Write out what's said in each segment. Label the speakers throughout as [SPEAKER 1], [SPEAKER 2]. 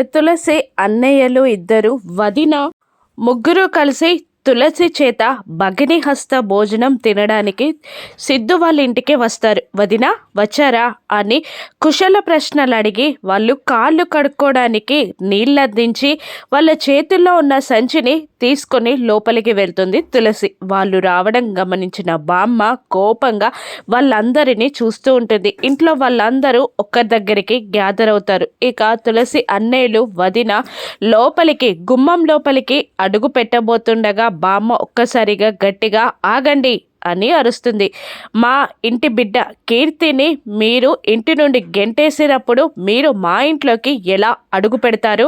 [SPEAKER 1] తులసి అన్నయ్యలు ఇద్దరు వదిన ముగ్గురు కలిసి తులసి చేత భగిని హస్త భోజనం తినడానికి సిద్ధు వాళ్ళ ఇంటికి వస్తారు. వదిన వచ్చారా అని కుశల ప్రశ్నలు అడిగి వాళ్ళు కాళ్ళు కడుక్కోవడానికి నీళ్ళు అందించి వాళ్ళ చేతుల్లో ఉన్న సంచిని తీసుకొని లోపలికి వెళ్తుంది తులసి. వాళ్ళు రావడం గమనించిన బామ్మ కోపంగా వాళ్ళందరినీ చూస్తూ ఉంటుంది. ఇంట్లో వాళ్ళందరూ ఒక్క దగ్గరికి గ్యాదర్ అవుతారు. ఇక తులసి అన్నయ్యలు వదిన లోపలికి గుమ్మం లోపలికి అడుగు పెట్టబోతుండగా బామ్మ ఒక్కసారిగా గట్టిగా ఆగండి అని అరుస్తుంది. మా ఇంటి బిడ్డ కీర్తిని మీరు ఇంటి నుండి గెంటేసినప్పుడు మీరు మా ఇంట్లోకి ఎలా అడుగు పెడతారు?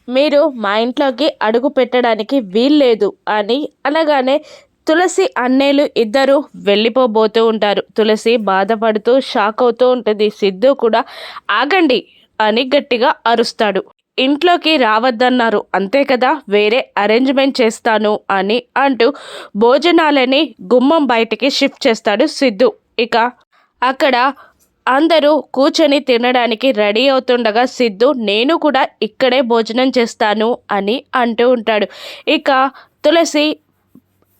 [SPEAKER 1] మీరు మా ఇంట్లోకి అడుగు పెట్టడానికి వీల్లేదు అని అనగానే తులసి అన్నయ్యలు ఇద్దరు వెళ్ళిపోబోతూ ఉంటారు. తులసి బాధపడుతూ షాక్ అవుతూ ఉంటుంది. సిద్ధు కూడా ఆగండి అని గట్టిగా అరుస్తాడు. ఇంట్లోకి రావద్దన్నారు అంతే కదా, వేరే అరేంజ్మెంట్ చేస్తాను అని అంటూ భోజనాలని గుమ్మం బయటికి షిఫ్ట్ చేస్తాడు సిద్ధు. ఇక అక్కడ అందరూ కూర్చొని తినడానికి రెడీ అవుతుండగా సిద్ధు నేను కూడా ఇక్కడే భోజనం చేస్తాను అని అంటూ ఉంటాడు. ఇక తులసి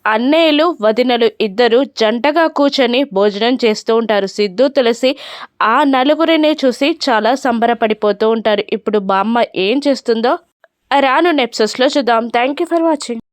[SPEAKER 1] అన్నయ్యలు వదినలు ఇద్దరు జంటగా కూర్చొని భోజనం చేస్తూ ఉంటారు. సిద్ధు తులసి ఆ నలుగురిని చూసి చాలా సంబరపడిపోతూ ఉంటారు. ఇప్పుడు బామ్మ ఏం చేస్తుందో రాను నెప్సెస్లో చూద్దాం. Thank you for watching.